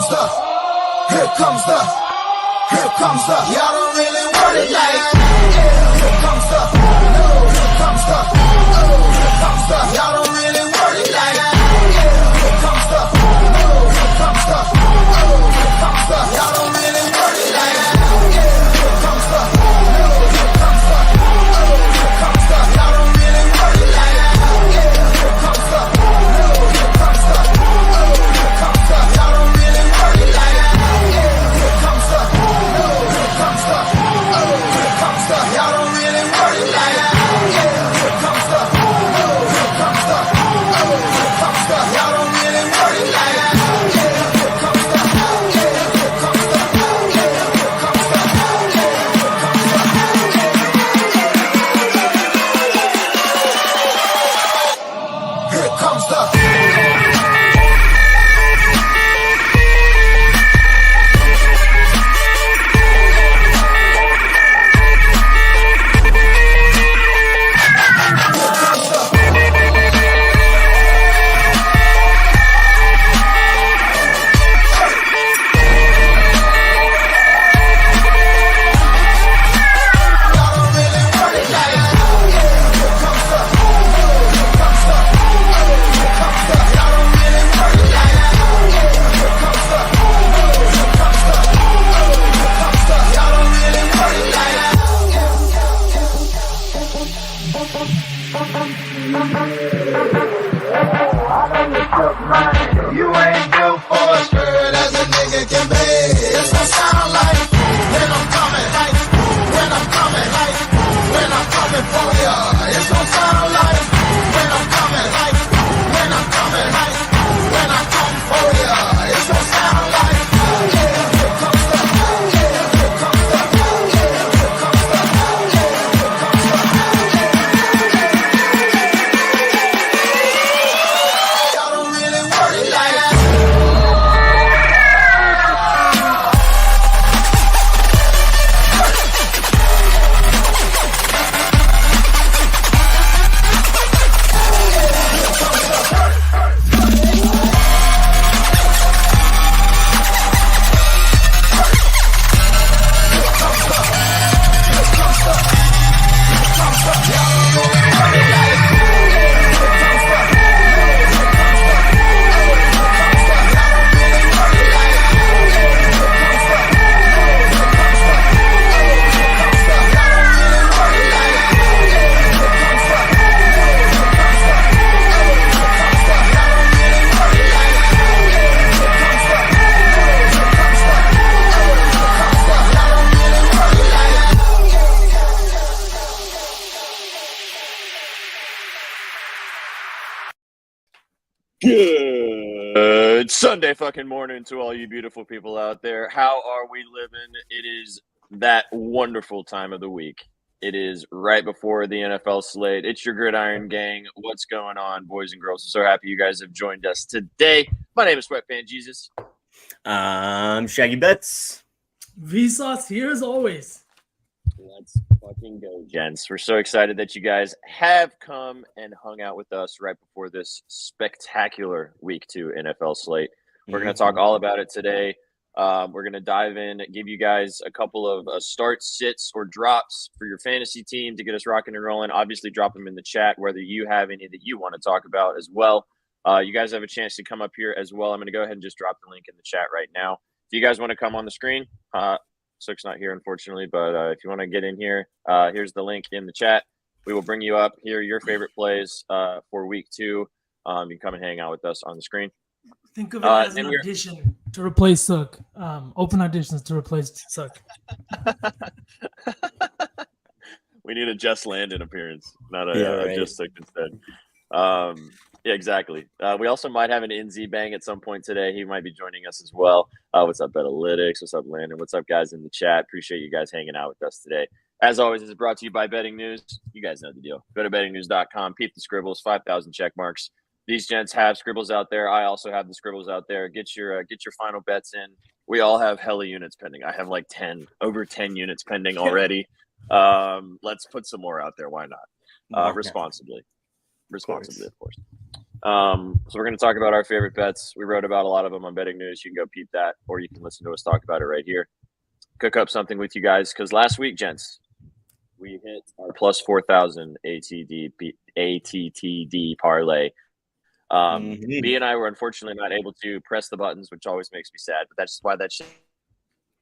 Y'all don't really want it like here comes the, here comes the, here comes the. Y'all don't really want it like here comes the, here comes the, here comes the. Y'all don't really want it like here comes the, here comes the, here comes the. Y'all don't really want it like here comes the, here comes the, here comes the. Y'all don't really want it like here comes the, here comes the, here comes the. Y'all don't really want it like here comes the, here comes the, here comes the. Y'all don't really want it like here comes the, here comes the, here comes the, here comes the. Here comes the. You ain't built for a skirt as a nigga can be. It's gonna sound like when I'm coming, like when I'm coming, like when I'm coming for ya. It's gonna sound like when I'm coming, like when I'm coming, like when I come for ya. It's gonna sound like here comes the, here comes the, here comes the, here comes the. Y'all don't really want it like that. Good Sunday fucking morning to all you beautiful people out there. How are we living? It is that wonderful time of the week. It is right before the NFL slate. It's your Gridiron gang. What's going on, boys and girls? I'm so happy you guys have joined us today. My name is Sweatpan Jesus. I'm Shaggy Bets. Vsauce here as always. Let's fucking go, gents. We're so excited that you guys have come and hung out with us right before this spectacular week 2 NFL slate. We're going to talk all about it today. We're going to dive in, give you guys a couple of starts, sits, or drops for your fantasy team to get us rocking and rolling. Obviously, drop them in the chat, whether you have any that you want to talk about as well. You guys have a chance to come up here as well. I'm going to go ahead and just drop the link in the chat right now. If you guys want to come on the screen, Sukh's not here, unfortunately, but if you want to get in here, here's the link in the chat. We will bring you up here, your favorite plays for week 2. You can come and hang out with us on the screen. Think of it as an audition to replace Sukh. Open auditions to replace Sukh. We need a Just Landon appearance, not a Just Sukh instead. Yeah, exactly. We also might have an NZ Bang at some point today. He might be joining us as well. What's up, Betalytics? What's up, Landon? What's up, guys in the chat? Appreciate you guys hanging out with us today. As always, this is brought to you by Betting News. You guys know the deal. Go to bettingnews.com. Peep the scribbles, 5,000 check marks. These gents have scribbles out there. I also have the scribbles out there. Get your final bets in. We all have hella units pending. I have like over 10 units pending already. Let's put some more out there. Why not? Responsibly, of course. So we're going to talk about our favorite bets. We wrote about a lot of them on Betting News. You can go peep that, or you can listen to us talk about it right here. Cook up something with you guys, because last week, gents, we hit our plus 4,000 ATTD parlay. B and I were unfortunately not able to press the buttons, which always makes me sad, but that's why that shit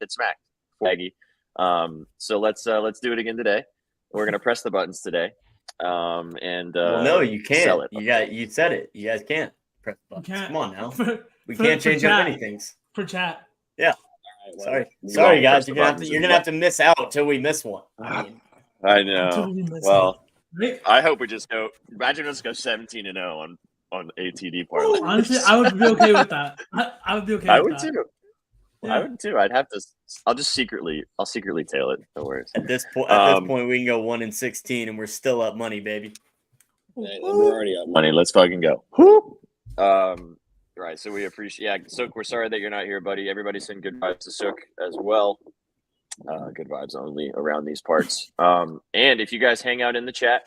smacked. Shaggy. So let's do it again today. We're going to press the buttons today. Well, no, you can't. Sell it. You said it. You guys can't press the buttons. Come on now. We can't change chat. up anything. For chat. Yeah. Right, Sorry, guys. You're gonna have to miss out until we miss one. I know. Well, I hope we just go. Imagine us go 17-0 on ATD parlay. Honestly, I would be okay with that. I would be okay. I with would that. too. Yeah. I would too. I'll secretly tail it. No worries. At this point, we can go 1-16, and we're still up money, baby. We're already up money. Let's fucking go. Right. So we appreciate. Yeah, Sukh, we're sorry that you're not here, buddy. Everybody send good vibes to Sukh as well. Good vibes only around these parts. And if you guys hang out in the chat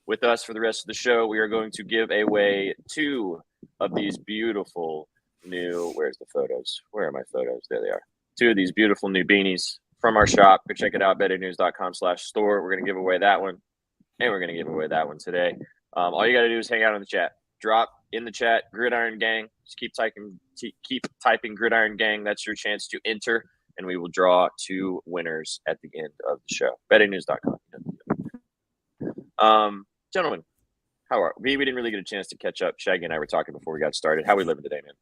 with us for the rest of the show, we are going to give away 2 of these beautiful new. Where's the photos? Where are my photos? There they are. 2 of these beautiful new beanies from our shop. Go check it out, bettingnews.com/store. We're going to give away that one, and we're going to give away that one today. All you got to do is hang out in the chat. Drop in the chat, Gridiron Gang. Just keep typing Gridiron Gang. That's your chance to enter, and we will draw 2 winners at the end of the show. Bettingnews.com. Gentlemen, how are we? We didn't really get a chance to catch up. Shaggy and I were talking before we got started. How are we living today, man?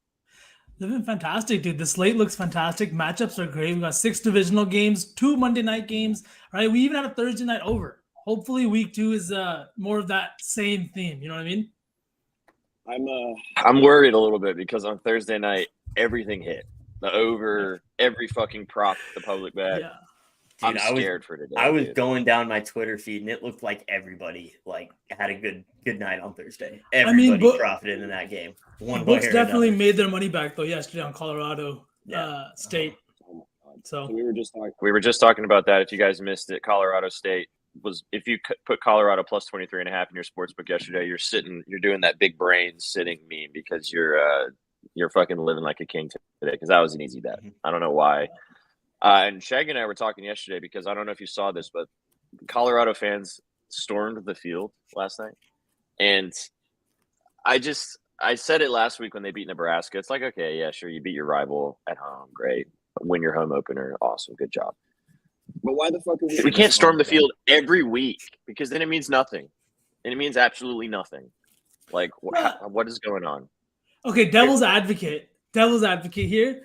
Living fantastic, dude. The slate looks fantastic. Matchups are great. We got 6 divisional games, 2 Monday night games. Right? We even had a Thursday night over. Hopefully, week 2 is more of that same theme. You know what I mean? I'm worried a little bit because on Thursday night everything hit. The over, every fucking prop the public bet. Yeah. Dude, I'm scared for today. I was going down my Twitter feed and it looked like everybody had a good night on Thursday. Everybody profited in that game. Books definitely made their money back though yesterday on Colorado State. So we were just talking about that. If you guys missed it, Colorado State was, if you put Colorado plus 23.5 in your sportsbook yesterday, you're doing that big brain sitting meme because you're fucking living like a king today, because that was an easy bet. I don't know why. And Shaggy and I were talking yesterday because I don't know if you saw this, but Colorado fans stormed the field last night. And I said it last week when they beat Nebraska. It's like, okay, yeah, sure, you beat your rival at home, great. Win your home opener, awesome, good job. But why the fuck are we can't storm the field every week, because then it means nothing. And it means absolutely nothing. Like, what is going on? Okay, devil's advocate here.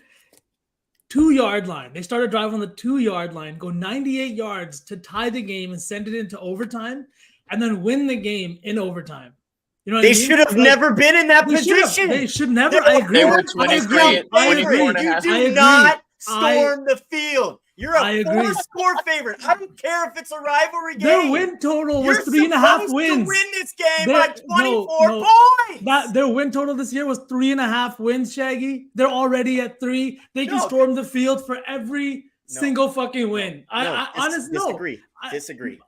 2-yard line. They started driving on the 2-yard line, go 98 yards to tie the game and send it into overtime, and then win the game in overtime. You know what I mean? Should have never been in that position. They should never. I agree. They were 23 and a half. You do not storm the field. You're a 4-score favorite. I don't care if it's a rivalry game. Their win total was 3.5 wins. To win this game by 24 points. Their win total this year was 3.5 wins, Shaggy. They're already at 3. They can storm the field for every single fucking win. I honestly disagree.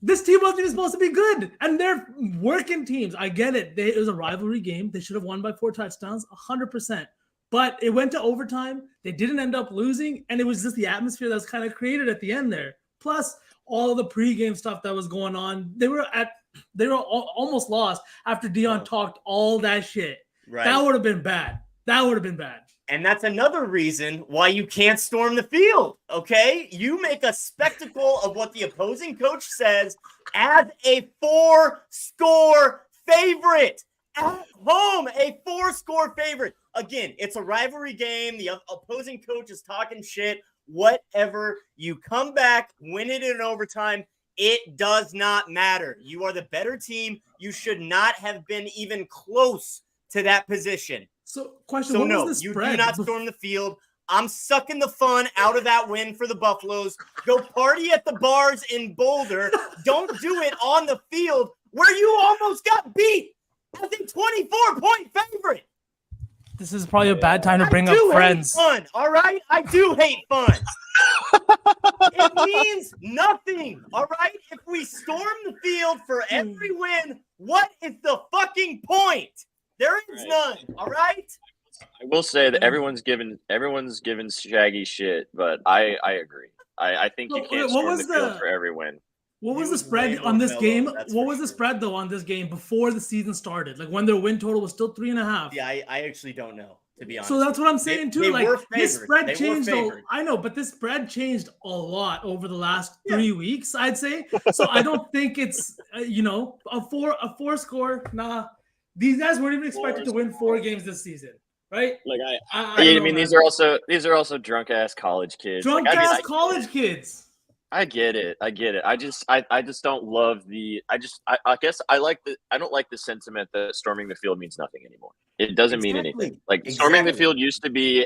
This team wasn't even supposed to be good, and they're working teams. I get it. It was a rivalry game. They should have won by 4 touchdowns, 100%. But it went to overtime. They didn't end up losing, and it was just the atmosphere that was kind of created at the end there. Plus, all the pregame stuff that was going on. They were almost lost after Dion talked all that shit. Right. That would have been bad. And that's another reason why you can't storm the field, okay? You make a spectacle of what the opposing coach says as a 4-score favorite. At home, a 4-score favorite. Again, it's a rivalry game. The opposing coach is talking shit. Whatever. You come back, win it in overtime. It does not matter. You are the better team. You should not have been even close to that position. So was the spread? You do not storm the field. I'm sucking the fun out of that win for the Buffaloes. Go party at the bars in Boulder. Don't do it on the field where you almost got beat as a 24-point favorite. This is probably a bad time to bring up friends. Fun, all right? I do hate fun. It means nothing. All right. If we storm the field for every win, what is the fucking point? There is none. All right. I will say that everyone's given Shaggy shit, but I agree. I think you can't storm the field for every win. What was the He was spread way on this more game? mellow, that's What for was the sure. spread though on this game before the season started? Like when their win total was still 3.5. Yeah, I actually don't know, to be honest. So that's what I'm saying too. They Like were this favored. spread They were changed. favored. I know, but this spread changed a lot over the last 3 weeks, I'd say. So I don't think it's a four score. Nah, these guys weren't even expected to win 4 games this season, right? Like I I don't mean, know, these man. are also drunk ass college kids. Drunk Like, I mean, ass college kids. I get it. I just don't love the. I guess I don't like the sentiment that storming the field means nothing anymore. It doesn't mean Exactly. anything. Like storming the field used to be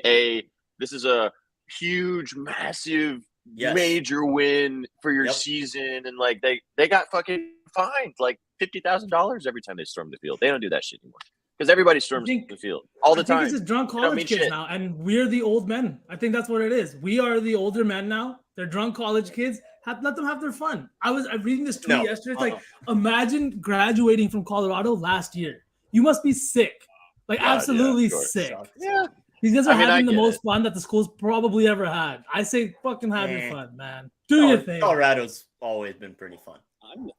this is a huge, massive, major win for your season, and like they got fucking fined like $50,000 every time they storm the field. They don't do that shit anymore because everybody storms the field all the time. I think it's just drunk college kids now, and we're the old men. I think that's what it is. We are the older men now. They're drunk college kids. Let them have their fun. I'm reading this tweet yesterday. It's like, imagine graduating from Colorado last year. You must be sick. Like, absolutely sick. Yeah. These guys are having the most fun that the school's probably ever had. I say fucking have your fun, man. Do your thing. Colorado's always been pretty fun.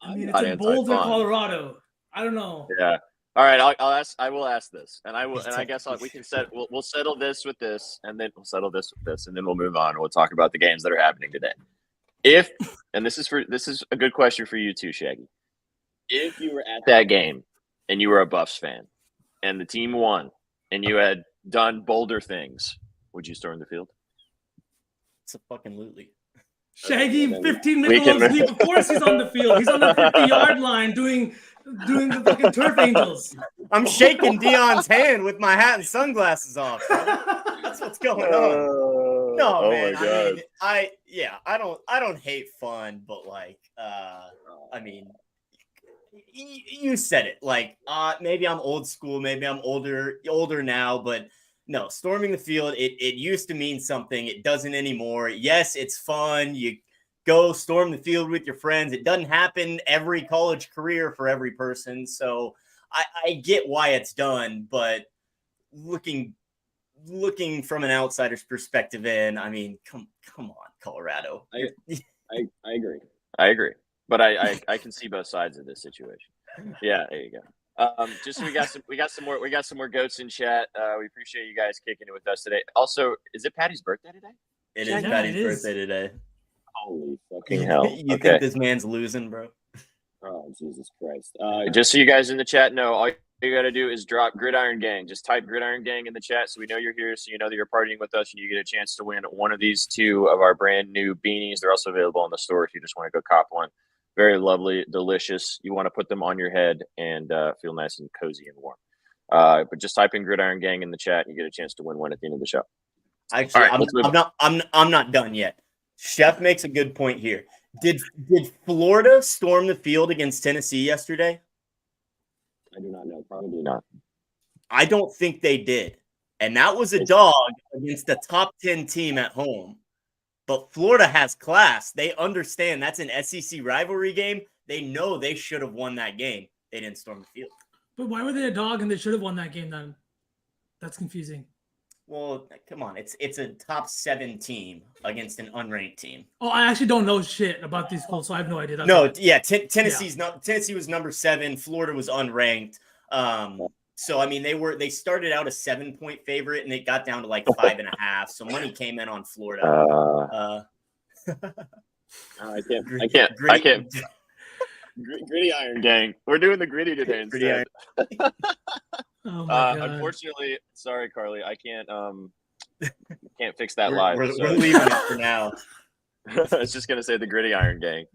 I mean, it's in Boulder, Colorado. I don't know. Yeah. All right, I will ask this, and I guess we'll settle this with this, and then we'll settle this with this, and then we'll move on. We'll talk about the games that are happening today. And this is a good question for you too, Shaggy. If you were at that game and you were a Buffs fan, and the team won, and you had done Boulder things, would you storm the field? It's a fucking lootly. Shaggy, 15 Michelob's leave. Of course he's on the field. He's on the 50-yard line doing the fucking turf angels. I'm shaking Dion's hand with my hat and sunglasses off. That's what's going on. No, man. I don't hate fun, but like, I mean, you said it. Like, maybe I'm old school, maybe I'm older now, but no, storming the field, it used to mean something. It doesn't anymore. Yes, it's fun. You go storm the field with your friends. It doesn't happen every college career for every person. So I get why it's done, but looking from an outsider's perspective I mean, come on, Colorado. I agree. But I can see both sides of this situation. Yeah, there you go. Just so we got some more goats in chat. We appreciate you guys kicking it with us today. Also, is it Patty's birthday today? It is Patty's birthday today. Holy fucking hell! You think this man's losing, bro? Oh, Jesus Christ! Just so you guys in the chat know, all you got to do is drop Gridiron Gang. Just type Gridiron Gang in the chat so we know you're here, so you know that you're partying with us, and you get a chance to win one of these 2 of our brand new beanies. They're also available in the store if you just want to go cop one. Very lovely, delicious. You want to put them on your head and feel nice and cozy and warm. But just type in Gridiron Gang in the chat, and you get a chance to win one at the end of the show. Actually, I'm not done yet. Chef makes a good point here. Did Florida storm the field against Tennessee yesterday? I do not know. Probably not. I don't think they did. And that was a dog against a top 10 team at home. But Florida has class. They understand that's an SEC rivalry game. They know they should have won that game. They didn't storm the field. But why were they a dog and they should have won that game then? That's confusing. Well, come on. It's a top 7 team against an unranked team. Oh, I actually don't know shit about these schools, so I have no idea. Tennessee was number 7. Florida was unranked. So I mean, they started out a 7-point favorite and it got down to like 5.5. So money came in on Florida. I can't. Gritty Iron Gang. We're doing the gritty today instead. Oh my God. Unfortunately, sorry, Carly, I can't fix that live. We're leaving it for now. I was just gonna say the Gritty Iron Gang.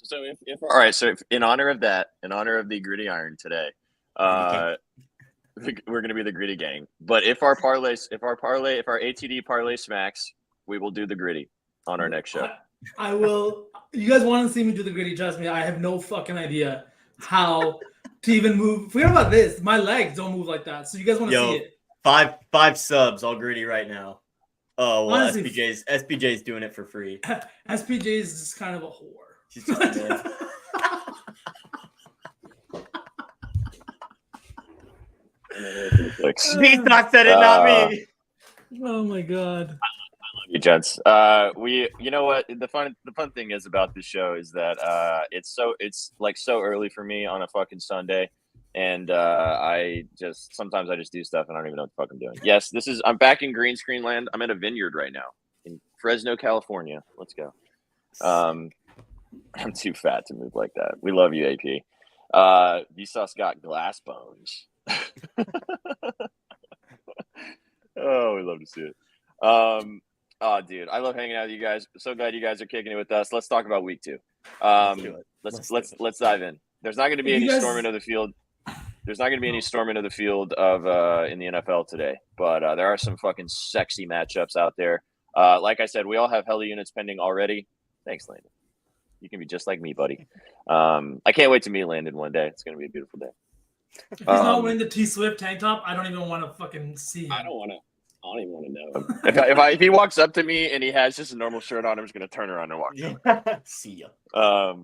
So if in honor of the Gritty Iron today, we're gonna be the Gritty Gang. But if our ATD parlay smacks, we will do the gritty on our next show. I will. You guys want to see me do the gritty? Trust me, I have no fucking idea how to even move. Forget about this. My legs don't move like that. So you guys want to see it? 5 subs, all gritty right now. Oh, well, Honestly, SPJ's doing it for free. SPJ is just kind of a whore. She's just a man. B-Stock said it, not me. Oh my god. You gents. You know what? The fun thing is about this show is that it's like so early for me on a fucking Sunday, and sometimes I just do stuff and I don't even know what the fuck I'm doing. Yes, I'm back in green screen land. I'm at a vineyard right now in Fresno, California. Let's go. I'm too fat to move like that. We love you, AP. Vsauce got glass bones. Oh, we love to see it. Oh, dude, I love hanging out with you guys. So glad you guys are kicking it with us. Let's talk about week 2. Let's dive in. There's not going to be any storming of the field. There's not going to be any storming of the field of in the NFL today, but there are some fucking sexy matchups out there. Like I said, we all have hella units pending already. Thanks, Landon. You can be just like me, buddy. I can't wait to meet Landon one day. It's going to be a beautiful day. If he's not wearing the T Swift tank top, I don't even want to fucking see him. I don't even want to know him. If he walks up to me and he has just a normal shirt on, I'm just going to turn around and walk. See ya.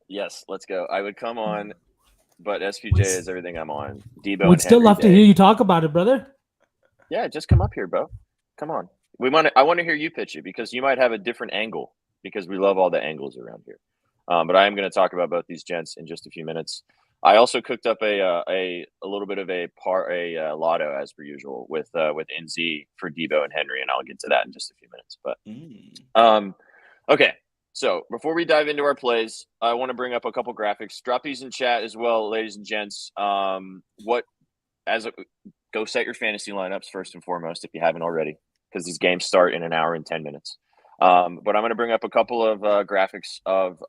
Yes, let's go. I would come on, but SPJ is everything I'm on. Debo. We'd still love to hear you talk about it, brother. Yeah, just come up here, bro. Come on. I want to hear you pitch it because you might have a different angle because we love all the angles around here. But I am going to talk about both these gents in just a few minutes. I also cooked up a little bit of a lotto as per usual with NZ for Debo and Henry, and I'll get to that in just a few minutes. But okay. So before we dive into our plays, I want to bring up a couple graphics. Drop these in chat as well, ladies and gents. Go set your fantasy lineups first and foremost if you haven't already, because these games start in an hour and 10 minutes. But I'm going to bring up a couple of graphics of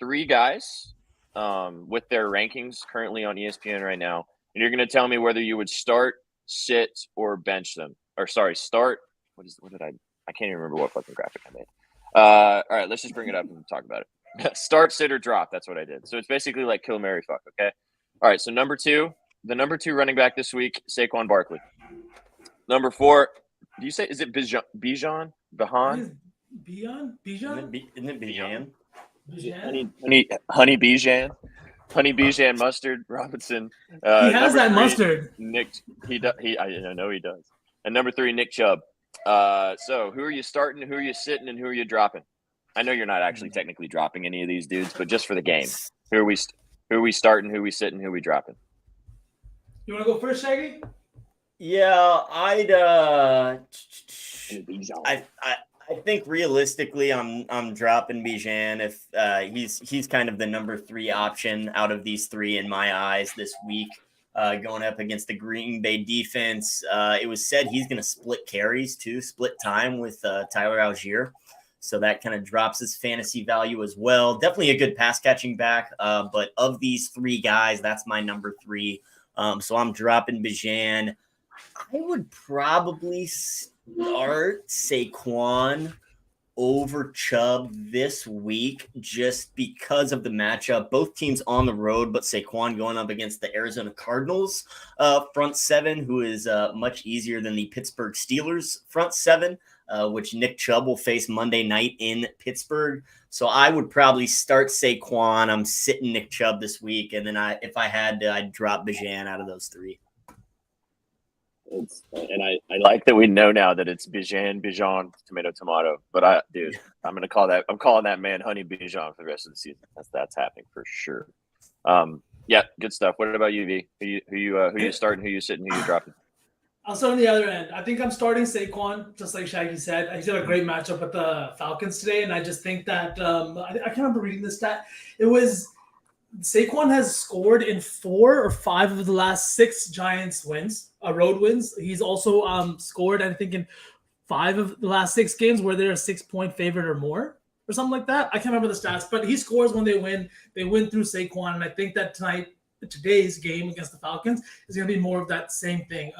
3 guys with their rankings currently on ESPN right now, and you're going to tell me whether you would start, sit, or bench them. Or sorry, start. What did I can't even remember what fucking graphic I made. All right, let's just bring it up and talk about it. Start, sit, or drop. That's what I did. So it's basically like kill, marry, fuck. Okay. All right. So the number 2 running back this week, Saquon Barkley. Number 4, do you say, is it Bijan? Behan? Bijan? Isn't it Bijan? Honey Bijan. Honey Bijan Mustard Robinson. He has that 3, mustard. Nick. I know he does. And number 3, Nick Chubb. So who are you starting? Who are you sitting? And who are you dropping? I know you're not actually technically dropping any of these dudes, but just for the game, who are we starting? Who are we sitting? Who are we dropping? You want to go first, Shaggy? Yeah, I think realistically, I'm dropping Bijan if he's kind of the number 3 option out of these 3 in my eyes this week. Going up against the Green Bay defense, it was said he's going to split carries too, split time with Tyler Algier, so that kind of drops his fantasy value as well. Definitely a good pass catching back, but of these 3 guys, that's my number 3. So I'm dropping Bijan. I would probably start Saquon over Chubb this week just because of the matchup. Both teams on the road, but Saquon going up against the Arizona Cardinals front 7, who is much easier than the Pittsburgh Steelers front 7, which Nick Chubb will face Monday night in Pittsburgh. So I would probably start Saquon. I'm sitting Nick Chubb this week, and then if I had to, I'd drop Bijan out of those 3. I like that we know now that it's Bijan, tomato. But I'm calling that man Honey Bijan for the rest of the season. That's happening for sure. Yeah, good stuff. What about you, V? Who you starting? Who you sitting? Who you dropping? I'll start on the other end. I think I'm starting Saquon, just like Shaggy said. He's got a great matchup with the Falcons today, and I just think that I can't remember reading this stat. It was Saquon has scored in 4 or 5 of the last 6 Giants wins, road wins. He's also scored, I think, in 5 of the last 6 games where they're a 6-point favorite or more, or something like that. I can't remember the stats, but he scores when they win. They win through Saquon, and I think that today's game against the Falcons is going to be more of that same thing.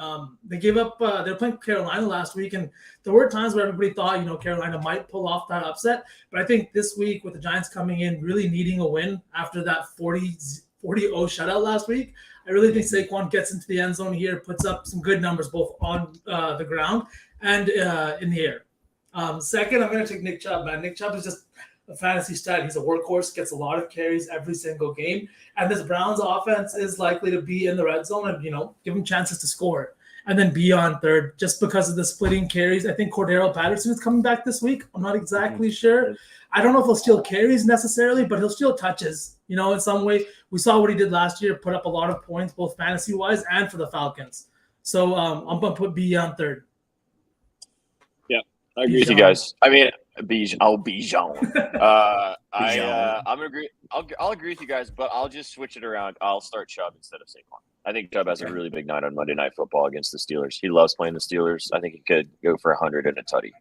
They gave up. They're playing Carolina last week, and there were times where everybody thought, Carolina might pull off that upset. But I think this week, with the Giants coming in, really needing a win after that 40-0 shutout last week, I really think Saquon gets into the end zone here, puts up some good numbers both on the ground and in the air. Second, I'm going to take Nick Chubb, man. Nick Chubb is just a fantasy stud. He's a workhorse, gets a lot of carries every single game. And this Browns offense is likely to be in the red zone and, give him chances to score. And then be on third just because of the splitting carries. I think Cordero Patterson is coming back this week. I'm not exactly sure. I don't know if he'll steal carries necessarily, but he'll steal touches, in some way. We saw what he did last year, put up a lot of points, both fantasy-wise and for the Falcons. So I'm going to put B on third. Yeah, I agree with you guys. I mean, Bijan. I'm agree. I'll agree with you guys, but I'll just switch it around. I'll start Chubb instead of Saquon. I think Chubb has a really big night on Monday Night Football against the Steelers. He loves playing the Steelers. I think he could go for 100 and a tutty.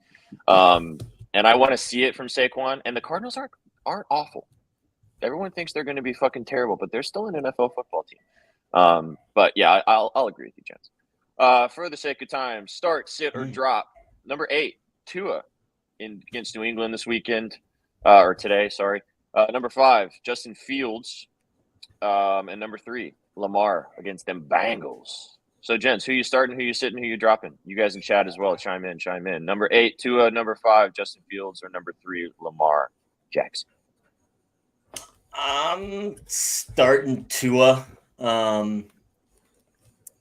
And I want to see it from Saquon. And the Cardinals aren't awful. Everyone thinks they're going to be fucking terrible, but they're still an NFL football team. But yeah, I'll agree with you, gents. For the sake of time, start, sit, or drop. Number 8, Tua against New England this weekend, or today. Sorry. Number 5, Justin Fields, and number 3, Lamar against them Bengals. So, gents, who you starting, who you sitting, who you dropping? You guys in chat as well. Chime in. Number 8, Tua. Number 5, Justin Fields. Or number 3, Lamar Jackson. I'm starting Tua.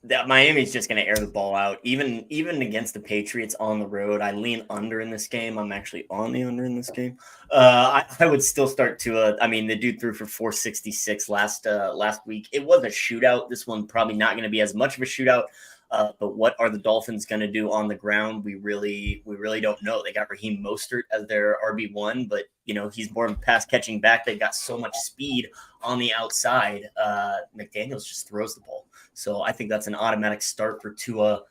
That Miami's just going to air the ball out. Even against the Patriots on the road, I lean under in this game. I'm actually on the under in this game. I would still start Tua. I mean, the dude threw for 466 last week. It was a shootout. This one probably not going to be as much of a shootout. But what are the Dolphins going to do on the ground? We really don't know. They got Raheem Mostert as their RB1, but he's more of a pass catching back. They've got so much speed on the outside. McDaniels just throws the ball. So I think that's an automatic start for Tua.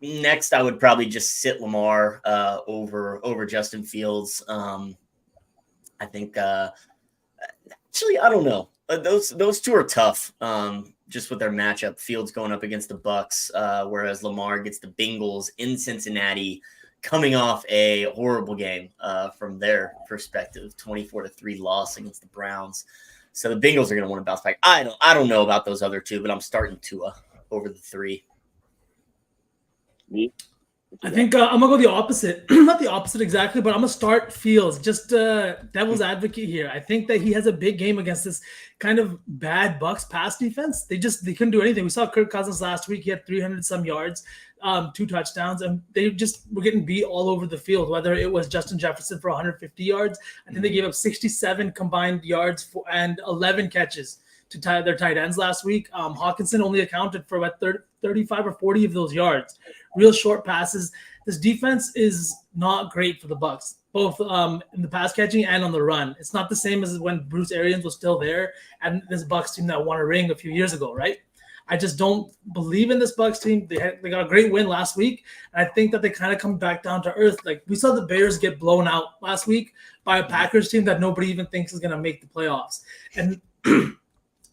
Next, I would probably just sit Lamar over Justin Fields. I think actually, I don't know. Those two are tough. Just with their matchup, Fields going up against the Bucks, whereas Lamar gets the Bengals in Cincinnati, coming off a horrible game from their perspective, 24-3 loss against the Browns. So the Bengals are going to want to bounce back. I don't know about those other two, but I'm starting Tua over the 3. Me? I think I'm going to go the opposite. Not the opposite exactly, but I'm going to start Fields. Just devil's advocate here. I think that he has a big game against this kind of bad Bucks pass defense. They couldn't do anything. We saw Kirk Cousins last week. He had 300-some yards, 2 touchdowns, and they just were getting beat all over the field, whether it was Justin Jefferson for 150 yards. I think they gave up 67 combined yards and 11 catches to their tight ends last week. Hawkinson only accounted for about 35 or 40 of those yards. Real short passes. This defense is not great for the Bucks, both in the pass catching and on the run. It's not the same as when Bruce Arians was still there and this Bucks team that won a ring a few years ago, right? I just don't believe in this Bucks team. They got a great win last week, and I think that they kind of come back down to earth. Like we saw the Bears get blown out last week by a Packers team that nobody even thinks is going to make the playoffs. And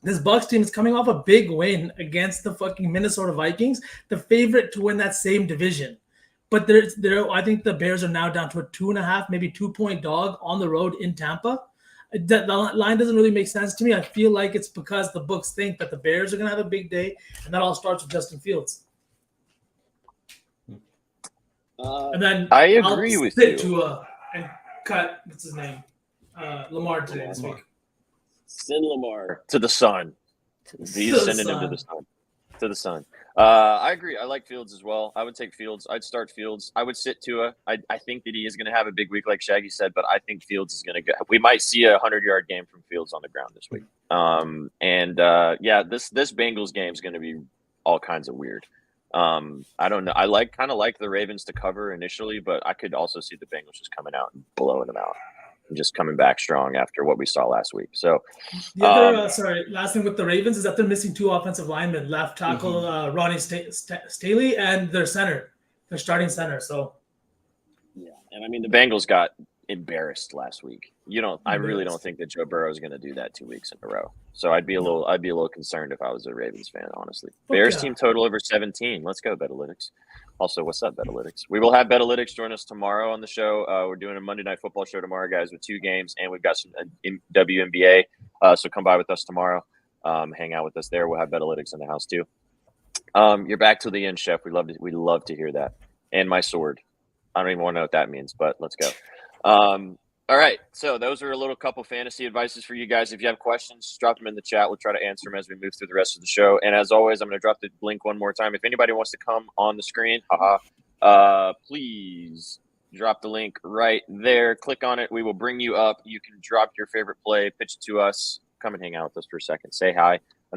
this Bucks team is coming off a big win against the fucking Minnesota Vikings, the favorite to win that same division. But I think the Bears are now down to a 2.5, maybe 2-point dog on the road in Tampa. That line doesn't really make sense to me. I feel like it's because the books think that the Bears are going to have a big day, and that all starts with Justin Fields. And then I agree with you. To and cut what's his name, Lamar today this week. Send Lamar to the sun. He's sending him to the sun. To the sun. I agree. I like Fields as well. I would take Fields. I'd start Fields. I would sit Tua. I think that he is going to have a big week, like Shaggy said, but I think Fields is going to go. We might see a 100-yard game from Fields on the ground this week. This Bengals game is going to be all kinds of weird. I don't know. I kind of like the Ravens to cover initially, but I could also see the Bengals just coming out and blowing them out. Just coming back strong after what we saw last week. So the other, last thing with the Ravens is that they're missing 2 offensive linemen, left tackle Ronnie Staley and their starting center. So yeah, and I mean the Bengals got embarrassed last week. I really don't think that Joe Burrow is going to do that 2 weeks in a row. So I'd be a little concerned if I was a Ravens fan, honestly. Bears team total over 17. Let's go, Betalytics. Also, what's up, Betalytics? We will have Betalytics join us tomorrow on the show. We're doing a Monday Night Football show tomorrow, guys, with 2 games, and we've got some WNBA. So come by with us tomorrow. Hang out with us there. We'll have Betalytics in the house too. You're back to the end, Chef. We love to hear that. and my sword. I don't even want to know what that means, but let's go. All right, so those are a little couple fantasy advices for you guys. If you have questions, drop them in the chat. We'll try to answer them as we move through the rest of the show. And as always, I'm going to drop the link one more time. If anybody wants to come on the screen, please drop the link right there. Click on it. We will bring you up. You can drop your favorite play, pitch it to us. Come and hang out with us for a second. Say hi. I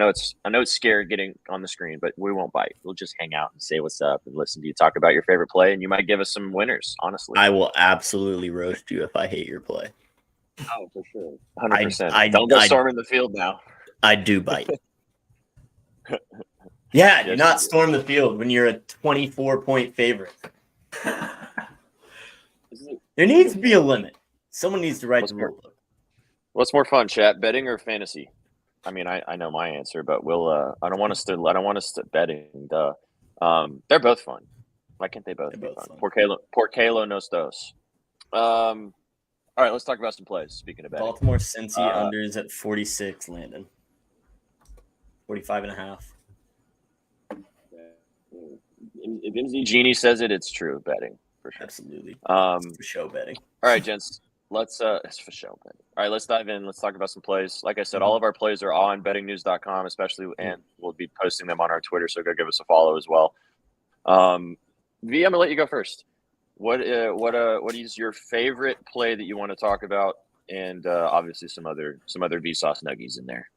know it's scary getting on the screen, but we won't bite. We'll just hang out and say what's up and listen to you talk about your favorite play, and you might give us some winners, honestly. I will absolutely roast you if I hate your play. Oh, for sure. 100%. Don't go storming the field now. I do bite. Yeah, Yes, do not you do. storm the field when you're a 24-point favorite. There needs to be a limit. Someone needs to write the rule book. What's more fun, chat, betting or fantasy? I mean, I know my answer, but we'll. I don't want us to betting. They're both fun. Why can't they both be fun? Por Kalo nos dos. All right, let's talk about some plays. Speaking of betting, Baltimore Cincy unders at 46, Landon. 45.5. If MZ Genie says it, it's true betting for sure. Absolutely. For show betting. All right, gents. It's for show betting. All right, let's dive in. Let's talk about some plays. Like I said, all of our plays are on bettingnews.com, especially, and we'll be posting them on our Twitter. So go give us a follow as well. V, I'm gonna let you go first. What is your favorite play that you want to talk about? And obviously some other Vsauce nuggies in there.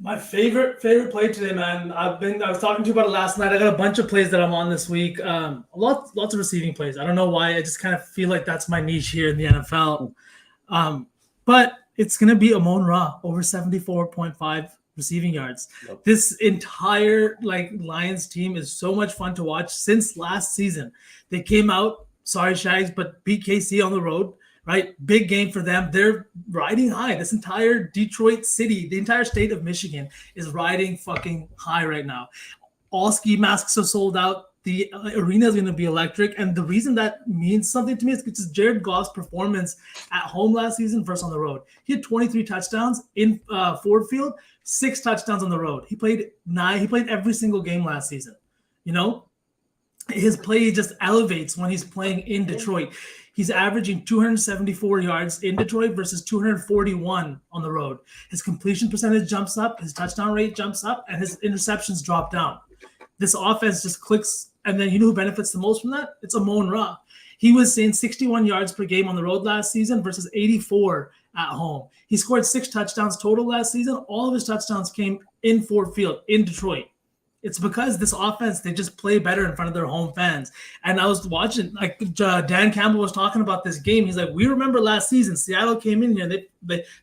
My favorite play today, man. I was talking to you about it last night. I got a bunch of plays that I'm on this week. Lots of receiving plays. I don't know why. I just kind of feel like that's my niche here in the NFL. But it's gonna be Amon Ra over 74.5 receiving yards. Yep. This entire Lions team is so much fun to watch since last season. They came out, sorry Shags, but beat KC on the road. Right, big game for them. They're riding high. This entire Detroit city, the entire state of Michigan is riding fucking high right now. All ski masks are sold out. The arena is going to be electric. And the reason that means something to me is because Jared Goff's performance at home last season versus on the road. He had 23 touchdowns in Ford Field, 6 touchdowns on the road. He played every single game last season. You know, his play just elevates when he's playing in Detroit. He's averaging 274 yards in Detroit versus 241 on the road. His completion percentage jumps up, his touchdown rate jumps up, and his interceptions drop down. This offense just clicks, and then you know who benefits the most from that? It's Amon Ra. He was seeing 61 yards per game on the road last season versus 84 at home. He scored 6 touchdowns total last season. All of his touchdowns came in Ford Field in Detroit. It's because this offense, they just play better in front of their home fans. And I was watching, Dan Campbell was talking about this game. He's like, we remember last season, Seattle came in here and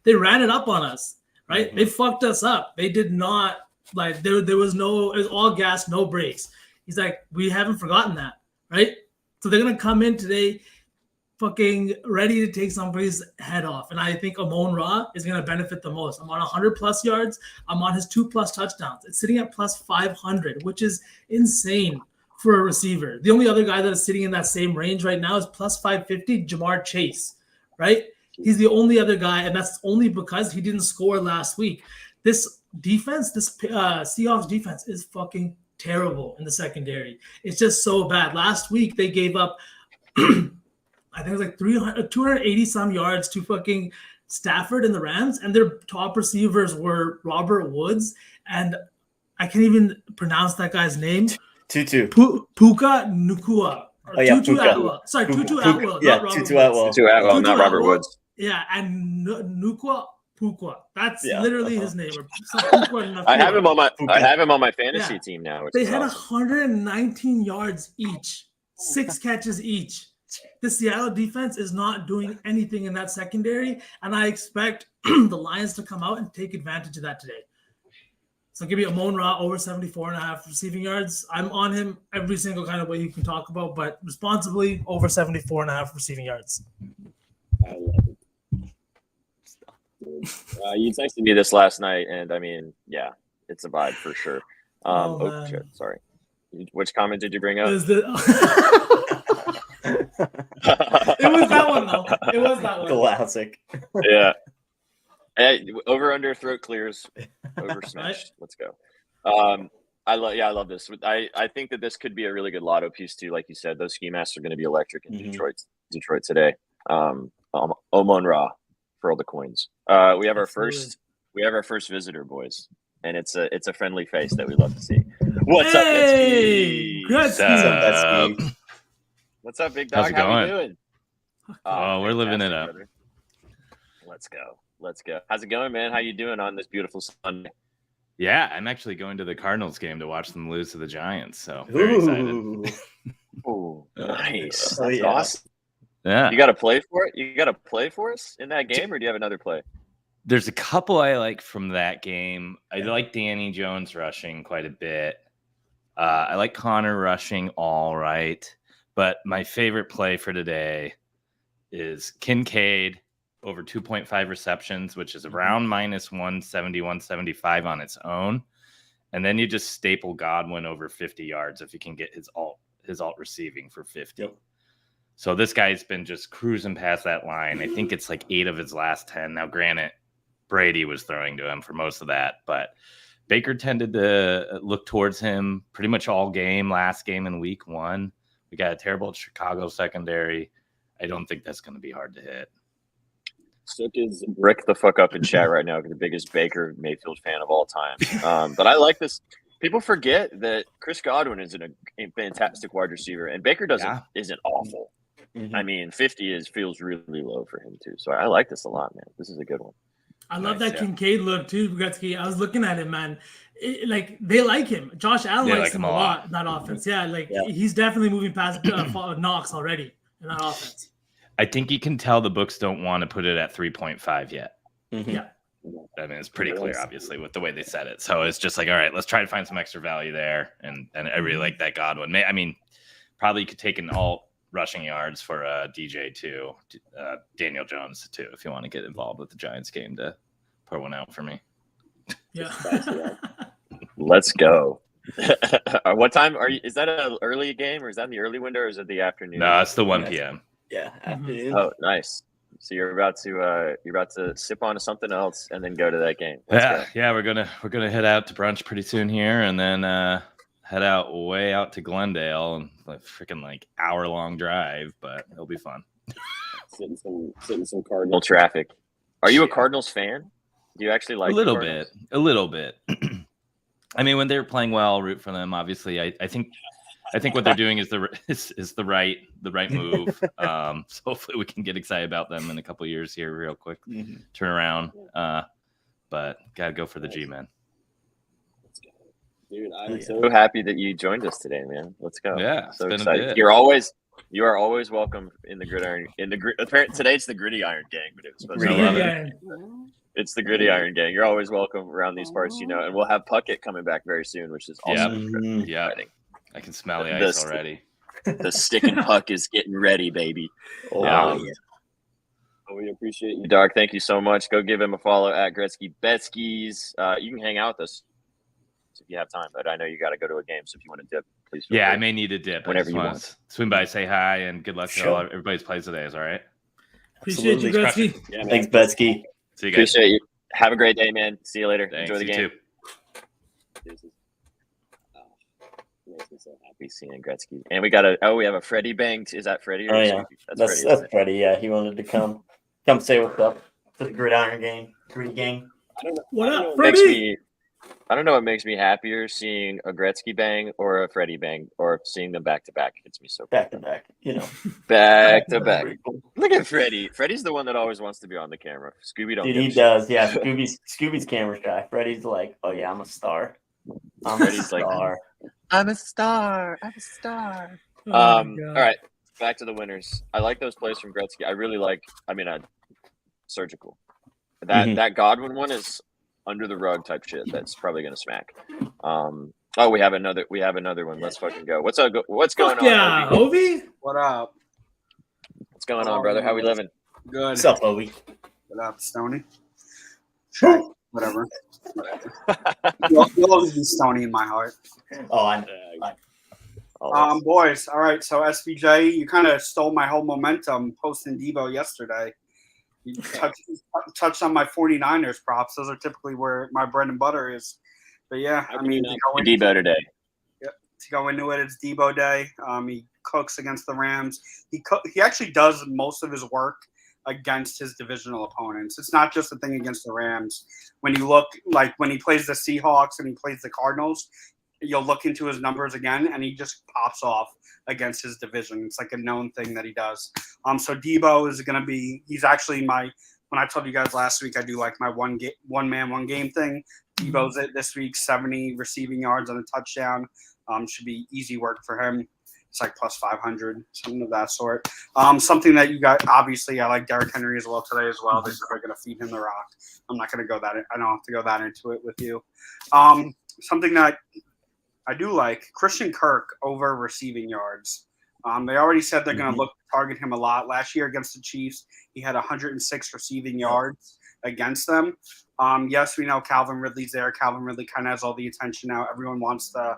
they ran it up on us, right? Mm-hmm. They fucked us up. They did not, there was no, it was all gas, no brakes. He's like, we haven't forgotten that, right? So they're going to come in today fucking ready to take somebody's head off. And I think Amon Ra is going to benefit the most. I'm on 100-plus yards. I'm on his 2+ touchdowns. It's sitting at plus 500, which is insane for a receiver. The only other guy that is sitting in that same range right now is plus 550, Jamar Chase, right? He's the only other guy, and that's only because he didn't score last week. This defense, this Seahawks defense is fucking terrible in the secondary. It's just so bad. Last week, they gave up I think it was 280 some yards to fucking Stafford and the Rams, and their top receivers were Robert Woods, and I can't even pronounce that guy's name. Puka Nacua. Oh yeah, Tutu Puka. Atwell. Sorry, Tutu Atwell. Yeah, not Robert Tutu Woods. Atwell. Tutu Atwell, not Robert Woods. Yeah, and Nacua Pukwa. That's literally his name. I have him on my fantasy team now. They had 119 yards each, 6 catches each. The Seattle defense is not doing anything in that secondary, and I expect the Lions to come out and take advantage of that today. So give me Amon Ra over 74.5 receiving yards. I'm on him every single kind of way you can talk about, but responsibly over 74.5 receiving yards. I love it. You texted me this last night, and I mean, yeah, it's a vibe for sure. Shit, sorry. Which comment did you bring up? It was that one, though. It was that one. Classic. Yeah. Hey, over under throat clears. Over smash. Let's go. All I love this. I think that this could be a really good lotto piece too. Like you said, those ski masks are going to be electric in Detroit today. Omon Ra for all the coins. We have our first visitor, boys, and it's a friendly face that we love to see. What's up, Gretzky? Gretzky. What's up, big dog? How's it How going? you doing? Oh, we're living it up. Brother. Let's go. How's it going, man? How you doing on this beautiful Sunday? Yeah, I'm actually going to the Cardinals game to watch them lose to the Giants. So very excited. Oh, nice. Oh, That's yeah. awesome. Yeah, You got to play for it? You got to play for us in that game, or do you have another play? there's a couple I like from that game. I like Danny Jones rushing quite a bit. I like Connor rushing all right. But my favorite play for today is Kincaid over 2.5 receptions, which is around minus 170, 175 on its own. And then you just staple Godwin over 50 yards if you can get his alt receiving for 50. Yep. So this guy's been just cruising past that line. I think it's like 8 of his last 10. Now, granted, Brady was throwing to him for most of that, but Baker tended to look towards him pretty much all game, last game in week 1. We got a terrible Chicago secondary. I don't think that's going to be hard to hit. Sukh is brick the fuck up in chat right now, the biggest Baker Mayfield fan of all time. But I like this. People forget that Chris Godwin is a fantastic wide receiver, and Baker isn't awful. I mean, 50 feels really low for him too. So I like this a lot, man. This is a good one. I love that Kincaid look too, Gretzky. I was looking at him, man. They like him. Josh Allen likes him a lot. That offense, he's definitely moving past Knox already in that offense. I think you can tell the books don't want to put it at 3.5 yet. Yeah. I mean, it's pretty clear, obviously, with the way they said it. So it's just like, all right, let's try to find some extra value there. And I really like that Godwin. I mean, probably you could take an alt rushing yards for DJ too, Daniel Jones too, if you want to get involved with the Giants game to pour one out for me. Yeah. Let's go. What time are you? Is that an early game, or is that in the early window, or is it the afternoon? No, it's the 1 p.m. Yeah, afternoon. Oh, nice. So you're about to sip on something else and then go to that game. Yeah, we're gonna head out to brunch pretty soon here, and then head out way out to Glendale, and freaking hour-long drive, but it'll be fun. Sitting some Cardinal traffic. Are you a Cardinals fan? Do you actually like a little bit? I mean, when they're playing well, I'll root for them. Obviously, I think what they're doing is the right move. So hopefully we can get excited about them in a couple of years here, real quick. Turn around, but gotta go for the G, man. Dude, I'm so happy that you joined us today, man. Let's go. Yeah, so excited. You are always welcome in the Gridiron. Today it's the Gridiron gang, but it was supposed to be. It's the Gridiron gang. You're always welcome around these parts, and we'll have Puckett coming back very soon, which is also exciting. I can smell the ice already. The stick and puck is getting ready, baby. We appreciate you, dog. Thank you so much. Go give him a follow at Gretzky Betskis. You can hang out with us if you have time, but I know you got to go to a game, so if you want to dip, please. Yeah, I may need a dip whenever you want. Swing by, say hi, and good luck to everybody's plays today. Is all right. Appreciate you, Gretzky. Yeah, thanks, Betsky. See you guys. Appreciate you. Have a great day, man. See you later. Thanks, Enjoy the game. Too. Makes me so happy seeing Gretzky. And we have a Freddie bang. Is that Freddie? Oh yeah, that's Freddie. Yeah, he wanted to come say what's up to the Gridiron game, Grid gang. What up, Freddie? I don't know what makes me happier, seeing a Gretzky bang or a Freddie bang, or seeing them back to back. It's me so back to back, back to back. Look at Freddie. Freddie's the one that always wants to be on the camera. Scooby don't. Dude, he does. Yeah, Scooby's camera shy. Freddie's like, oh yeah, I'm a star. I'm a star. I'm a star. I'm a star. All right, back to the winners. I like those plays from Gretzky. I really like. Surgical. That Godwin one is under the rug type shit. That's probably gonna smack. We have another one. Let's fucking go. What's up? What's going on? Yeah, Ovi. What up? What's going on, brother? How we living? Good. What's up, Ovi? What up, Stoney? Shaggy, whatever. You'll always be Stoney in my heart. Oh, I know. Boys. All right. So SPJ, you kind of stole my whole momentum posting Debo yesterday. You touched on my 49ers props. Those are typically where my bread and butter is. But yeah, How I can you mean, not play Debo today? to go into it, it's Debo Day. He cooks against the Rams. He actually does most of his work against his divisional opponents. It's not just a thing against the Rams. When you look, like when he plays the Seahawks and he plays the Cardinals, you'll look into his numbers again, and he just pops off against his division. It's like a known thing that he does. So Debo is going to be. He's actually my. When I told you guys last week, I do like my one man, one game thing. Debo's it this week, 70 receiving yards and a touchdown. Should be easy work for him. It's like plus 500, something of that sort. Something that you got, obviously, I like Derrick Henry as well today as well. They're probably going to feed him the rock. I'm not going to go that. I don't have to go that into it with you. Something that I do like, Christian Kirk over receiving yards. They already said they're going to look to target him a lot. Last year against the Chiefs, he had 106 receiving yards against them. Yes, we know Calvin Ridley's there. Calvin Ridley kind of has all the attention now. Everyone wants to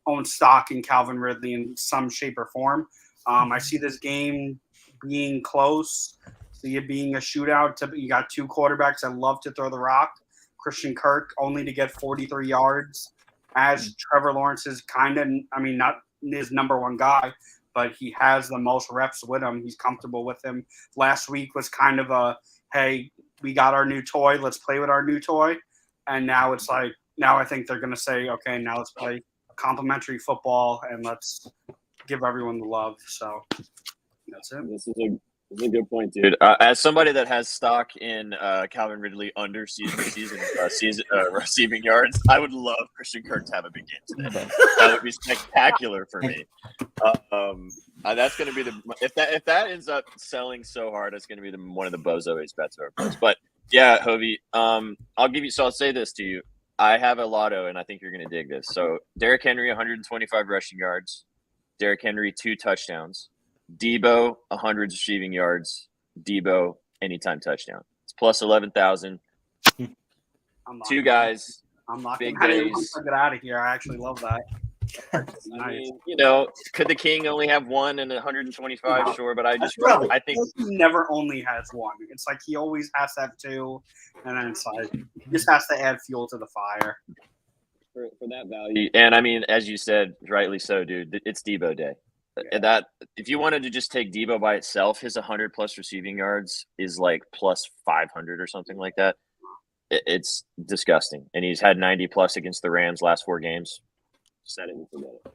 own stock in Calvin Ridley in some shape or form. I see this game being close. See it being a shootout. You got two quarterbacks that love to throw the rock. Christian Kirk only to get 43 yards, as Trevor Lawrence is kind of, I mean, not his number one guy, but he has the most reps with him. He's comfortable with him. Last week was kind of a, hey, we got our new toy. Let's play with our new toy. And now it's like, now I think they're going to say, okay, now let's play complimentary football and let's give everyone the love. So that's it. This is a good point, dude. As somebody that has stock in Calvin Ridley under season receiving yards, I would love Christian Kirk to have a big game today. That would be spectacular for me. That's going to be if that ends up selling so hard, it's going to be one of the bozo ace bets of our But yeah, Hovey, I'll say this to you. I have a lotto, and I think you're going to dig this. So Derrick Henry, 125 rushing yards. Derrick Henry, 2 touchdowns. Debo, 100 receiving yards. Debo, anytime touchdown. It's plus 11,000. 2 guys. I'm locking. Big How do you days. get out of here? I actually love that. I Nice. mean, could the King only have 1 and 125? No. Sure, but I think He never only has 1. It's like he always has to have 2, and then it's like he just has to add fuel to the fire. for that value. And I mean, as you said, rightly so, dude. It's Debo Day. Yeah. That if you wanted to just take Debo by itself, his 100 plus receiving yards is like plus 500 or something like that. It's disgusting, and he's had 90 plus against the Rams last 4 games. Set it and forget it.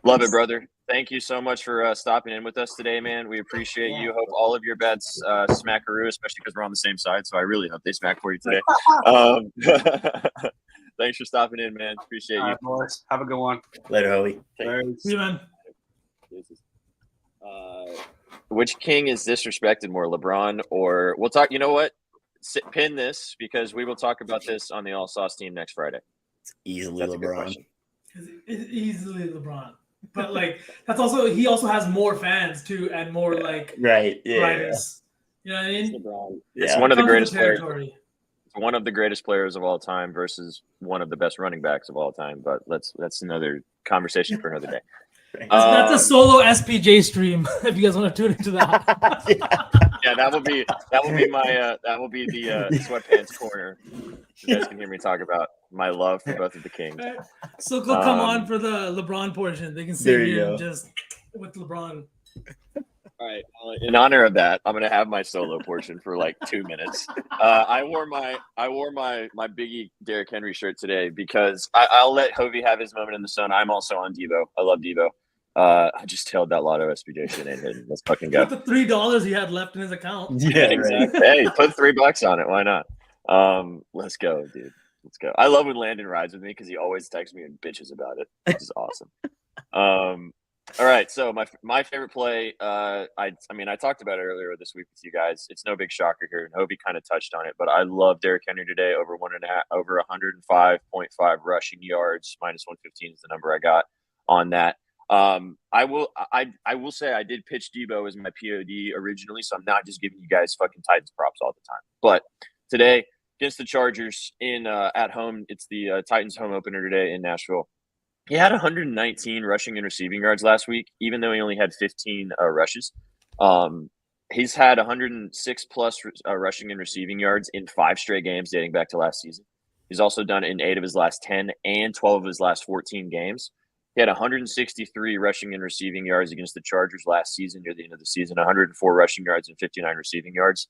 Love it, brother. Thank you so much for stopping in with us today, man. We appreciate you. Hope all of your bets smackaroo, especially because we're on the same side. So I really hope they smack for you today. Thanks for stopping in, man. Appreciate you. Boys. Have a good one. Later, Howie. See you, man. Which King is disrespected more, LeBron or we'll talk? You know what? Pin this because we will talk about this on the All Sauce team next Friday. Easily That's a good LeBron. question. It's easily LeBron, but like he also has more fans too and more like Right. Yeah. writers. You know what I It's mean? LeBron. Yeah. It's one of the Comes with greatest the players. territory. It's one of the greatest players of all time versus one of the best running backs of all time. But that's another conversation for another day. That's a solo SPJ stream. If you guys want to tune into that. Yeah, that will be my the sweatpants corner. You guys can hear me talk about my love for both of the Kings. Sukh will come on for the LeBron portion. They can see There you him go. just with LeBron. All right. Well, in honor of that, I'm gonna have my solo portion for like 2 minutes. I wore my Biggie Derrick Henry shirt today because I'll let Hovey have his moment in the sun. I'm also on Debo. I love Debo. I just tailed that lotto SPJ shit ain't hidden. Let's fucking go. With the $3 he had left in his account. Yeah. Right. Exactly. Hey, put $3 on it. Why not? Let's go, dude. Let's go. I love when Landon rides with me because he always texts me and bitches about it, which is awesome. All right. So my favorite play, I talked about it earlier this week with you guys. It's no big shocker here, and Hovey kind of touched on it, but I love Derrick Henry today over 105.5 rushing yards, minus 115 is the number I got on that. I will say I did pitch Debo as my POD originally, so I'm not just giving you guys fucking Titans props all the time. But today against the Chargers in at home, it's the Titans home opener today in Nashville. He had 119 rushing and receiving yards last week, even though he only had 15 rushes. He's had 106 plus rushing and receiving yards in 5 straight games dating back to last season. He's also done it in 8 of his last 10 and 12 of his last 14 games. He had 163 rushing and receiving yards against the Chargers last season near the end of the season, 104 rushing yards and 59 receiving yards.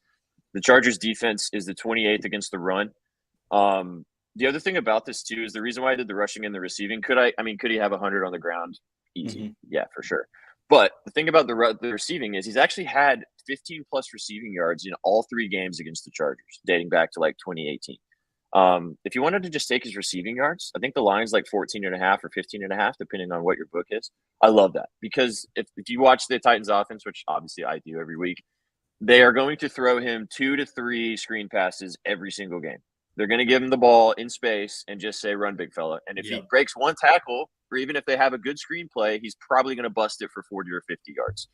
The Chargers defense is the 28th against the run. The other thing about this too is the reason why I did the rushing and the receiving. Could he have 100 on the ground? Easy. Mm-hmm. Yeah, for sure. But the thing about the receiving is he's actually had 15 plus receiving yards in all 3 games against the Chargers, dating back to like 2018. If you wanted to just take his receiving yards, I think the line's like 14.5 or 15.5, depending on what your book is. I love that because if you watch the Titans offense, which obviously I do every week, they are going to throw him 2 to 3 screen passes every single game. They're going to give him the ball in space and just say, run, big fella. And if he breaks one tackle, or even if they have a good screenplay, he's probably going to bust it for 40 or 50 yards.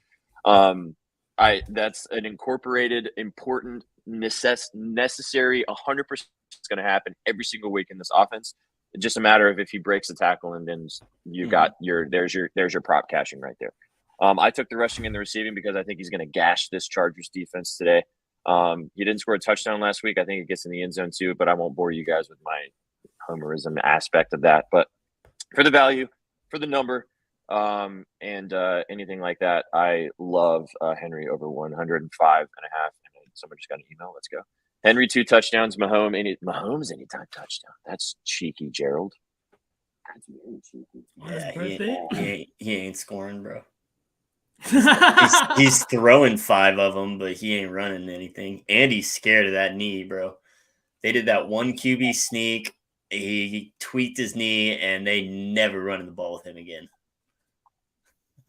That's an incorporated, important, necessary, 100% it's going to happen every single week in this offense. It's just a matter of if he breaks the tackle, and then you got there's your prop cashing right there. I took the rushing and the receiving because I think he's going to gash this Chargers defense today. He didn't score a touchdown last week. I think it gets in the end zone too, but I won't bore you guys with my homerism aspect of that. But for the value, for the number, and anything like that, I love Henry over 105.5. And someone just got an email. Let's go. Henry 2 touchdowns. Mahomes anytime touchdown. That's cheeky, Gerald. That's very cheeky. Yeah, he ain't scoring, bro. He's throwing 5 of them, but he ain't running anything. And he's scared of that knee, bro. They did that one QB sneak. He tweaked his knee, and they never running the ball with him again.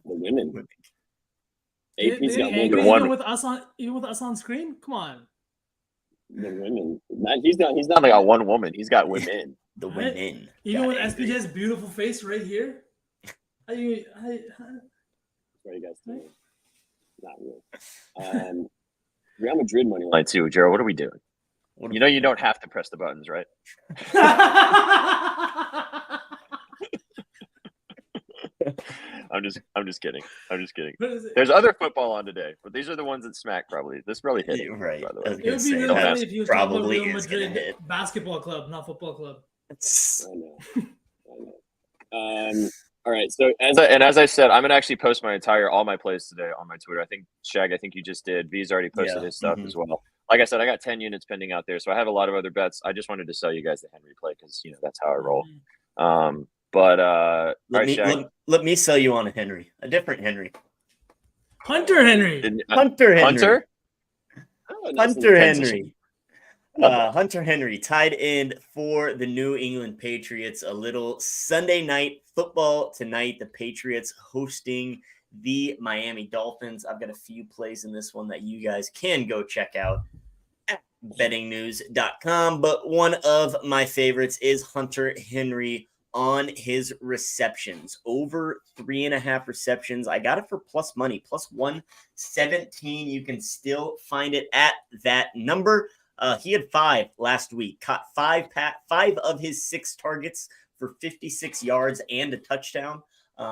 The women. AP's got more than even one. with us on screen. Come on. The women. He's not like one woman. He's got women. The women. Even with SPJ's beautiful face right here. What are you guys doing? Not real. Real Madrid money line too, Gerald. What are we doing? You know you don't have to press the buttons, right? I'm just kidding. There's other football on today, but these are the ones that smack probably. This probably hit it, Right. by the way. I was It gonna would be say, really that funny if you was talking about probably Real is gonna Madrid hit. basketball club, not football club. I know. All right. So as I said, I'm gonna actually post all my plays today on my Twitter. I think Shag, you just did. V's already posted his stuff as well. Like I said, I got 10 units pending out there, so I have a lot of other bets. I just wanted to sell you guys the Henry play because that's how I roll. Let me sell you on a Henry, a different Henry. Hunter Henry. Hunter Henry. Hunter Henry. Hunter Henry, tied in for the New England Patriots. A little Sunday night football tonight. The Patriots hosting the Miami Dolphins. I've got a few plays in this one that you guys can go check out at bettingnews.com. But one of my favorites is Hunter Henry on his receptions. Over 3.5 receptions. I got it for plus money, plus 117. You can still find it at that number. He had 5 last week, caught 5 of his 6 targets for 56 yards and a touchdown.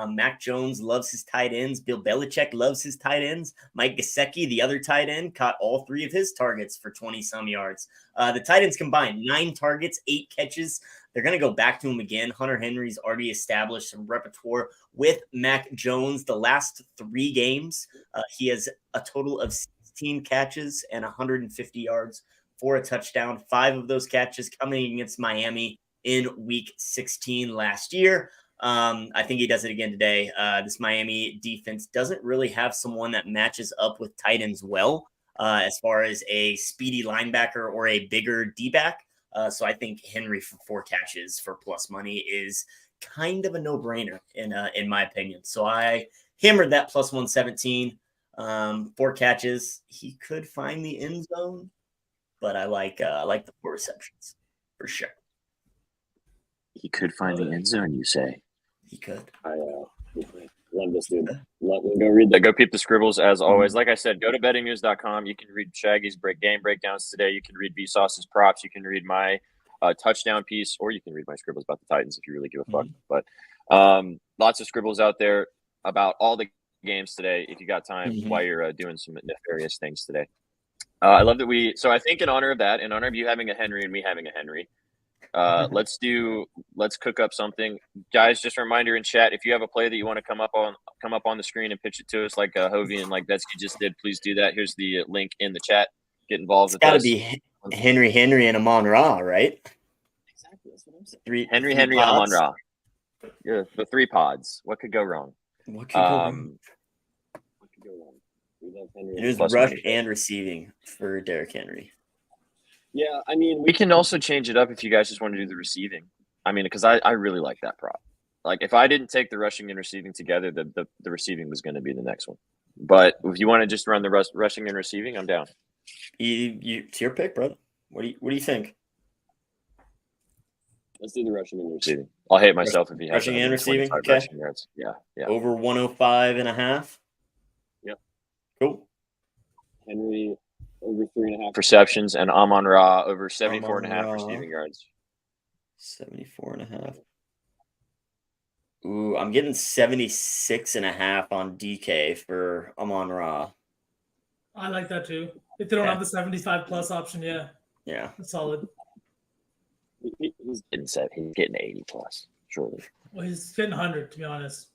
Mac Jones loves his tight ends. Bill Belichick loves his tight ends. Mike Gesicki, the other tight end, caught all 3 of his targets for 20-some yards. The tight ends combined 9 targets, 8 catches. They're going to go back to him again. Hunter Henry's already established some repertoire with Mac Jones. The last 3 games, he has a total of 16 catches and 150 yards for a touchdown. 5 of those catches coming against Miami in week 16 last year. I think he does it again today. This Miami defense doesn't really have someone that matches up with tight ends well, as far as a speedy linebacker or a bigger D-back. So I think Henry for 4 catches for plus money is kind of a no-brainer in my opinion. So I hammered that plus 117, 4 catches. He could find the end zone, but I like the 4 receptions for sure. He could find the end zone, you say? He could. I love this dude. Let me go read that. Go peep the scribbles as always. Like I said, go to bettingnews.com. You can read Shaggy's game breakdowns today. You can read Vsauce's props. You can read my touchdown piece, or you can read my scribbles about the Titans if you really give a fuck. But lots of scribbles out there about all the games today if you got time while you're doing some nefarious things today. I love that so I think in honor of that, in honor of you having a Henry and me having a Henry, Let's cook up something, guys. Just a reminder in chat, if you have a play that you want to come up on the screen and pitch it to us like Hovey and like Betsy just did, please do that. Here's the link in the chat. Get involved. It's got to be Henry and Amon Ra, right? Exactly. That's what I'm saying. Henry and Amon Ra. Yeah, the 3 pods. What could go wrong? What could go wrong? We love Henry. It is rush and receiving for Derrick Henry. Yeah, I mean, we can also change it up if you guys just want to do the receiving. I mean, because I really like that prop. Like, if I didn't take the rushing and receiving together, the receiving was going to be the next one. But if you want to just run the rushing and receiving, I'm down. It's your pick, brother. What do you think? Let's do the rushing and receiving. I'll hate myself if he has rushing and receiving. Okay. Rushing yards. Yeah. Over 105.5. Yep. Cool. Henry over 3.5 receptions, and Amon Ra over 74.5 receiving yards. 74.5. Ooh, I'm getting 76.5 on DK for Amon Ra. I like that too. If they don't have the 75 plus option, yeah, that's solid. He's getting 80 plus, surely. Well, he's getting 100 to be honest.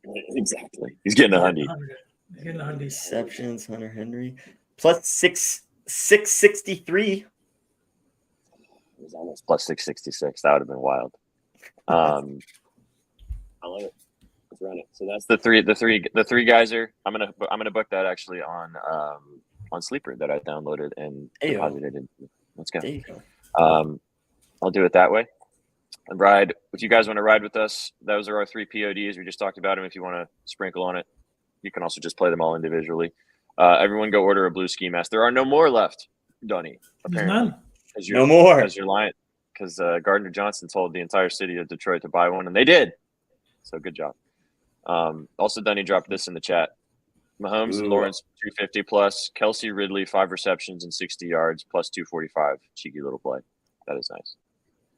Exactly, he's getting 100. He's getting 100 receptions. Hunter Henry plus 663. It was almost plus 666. That would have been wild. I love it. Let's run it. So that's the three geyser. I'm gonna book that actually on Sleeper that I downloaded and deposited in. Let's go. There you go. I'll do it that way. And ride. If you guys want to ride with us, those are our 3 PODs. We just talked about them. If you want to sprinkle on it, you can also just play them all individually. Everyone go order a blue ski mask. There are no more left, Dunny. Apparently. No more. Because you're lying. Because Gardner Johnson told the entire city of Detroit to buy one, and they did. So good job. Also, Dunny dropped this in the chat. Mahomes and Lawrence 250 plus. Kelsey Ridley 5 receptions and 60 yards plus 245. Cheeky little play. That is nice.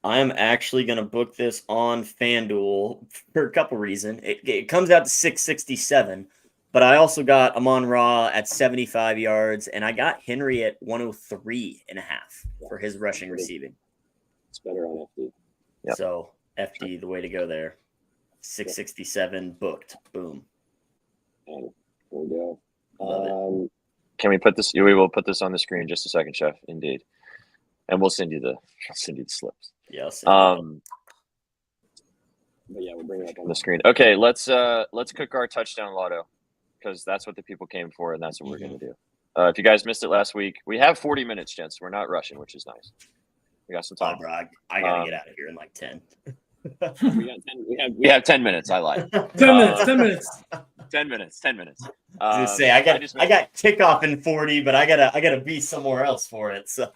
I am actually going to book this on FanDuel for a couple reasons. It comes out to 667, but I also got Amon Ra at 75 yards, and I got Henry at 103.5 for his rushing receiving. It's better on FD. Yep. So FD, the way to go there. 667 booked. Boom. And there we go. Can we put this? We will put this on the screen just a second, Chef. Indeed, and we'll send you the slips. Yes. But yeah, we'll bring it up on the screen. Okay, let's cook our touchdown lotto because that's what the people came for, and that's what we're gonna do. If you guys missed it last week, we have 40 minutes, gents. We're not rushing, which is nice. We got some time. Oh, bro, I gotta get out of here in like 10. We have 10 minutes. I lied. 10 minutes. 10 minutes. 10 minutes. 10 minutes. I was gonna say I got kickoff in 40, but I gotta be somewhere else for it. So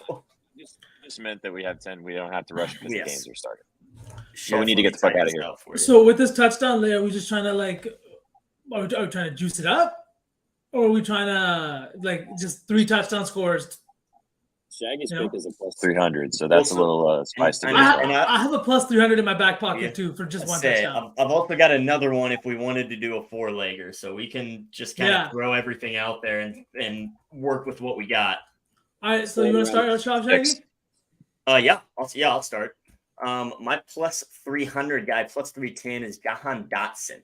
just meant that we have 10. We don't have to rush because the games are started. Chef, but we need to get the fuck out of here. So with this touchdown layer, are we just trying to are we trying to juice it up, or are we trying to just 3 touchdown scores? Shaggy's pick is a plus 300, so that's a little spice to I have a plus 300 in my back pocket too for just one touchdown. I've also got another one if we wanted to do a 4-legger, so we can just kind of throw everything out there and work with what we got. All right, so you want to start our shop, Shaggy? I'll start. My plus 300 guy, plus 310 is Jahan Dotson.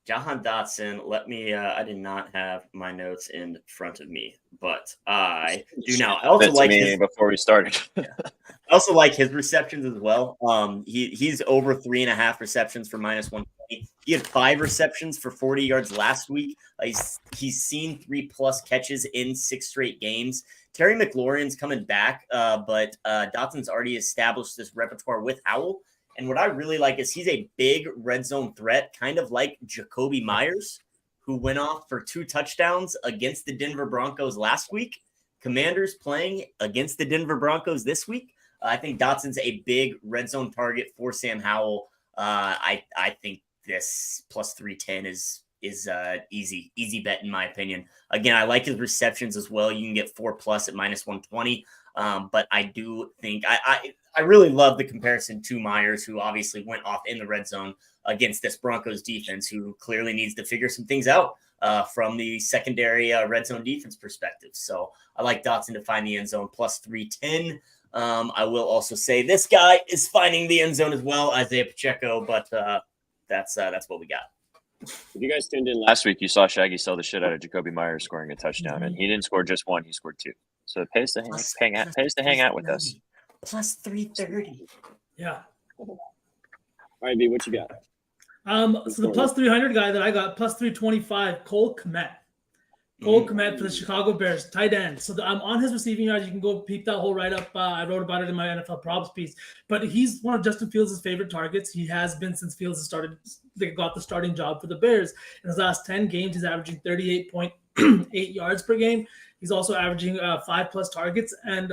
Jahan Dotson, I did not have my notes in front of me, but I do now. I also like his, before we started. I also like his receptions as well. He's over 3.5 receptions for minus 120. He had 5 receptions for 40 yards last week. He's seen 3+ catches in 6 straight games. Terry McLaurin's coming back, but Dotson's already established this repertoire with Howell. And what I really like is he's a big red zone threat, kind of like Jacoby Myers, who went off for 2 touchdowns against the Denver Broncos last week. Commanders playing against the Denver Broncos this week. I think Dotson's a big red zone target for Sam Howell. I think this plus 310 is easy bet in my opinion. Again, I like his receptions as well. You can get 4+ at minus 120. But I do think I really love the comparison to Myers, who obviously went off in the red zone against this Broncos defense, who clearly needs to figure some things out from the secondary red zone defense perspective. So I like Dotson to find the end zone plus 310. I will also say this guy is finding the end zone as well, Isaiah Pacheco, but that's what we got. If you guys tuned in last week, you saw Shaggy sell the shit out of Jacoby Myers scoring a touchdown, and he didn't score just one; he scored two. So it pays to hang out with us. Plus 330. Yeah. All right, B, what you got? So the plus 300 guy that I got, plus 325, Cole Kmet. Cole Kmet for the Chicago Bears, tight end. So I'm on his receiving yards. You can go peep that whole write-up. I wrote about it in my NFL props piece. But he's one of Justin Fields' favorite targets. He has been since Fields got the starting job for the Bears. In his last 10 games, he's averaging 38.8 yards per game. He's also averaging 5+ targets and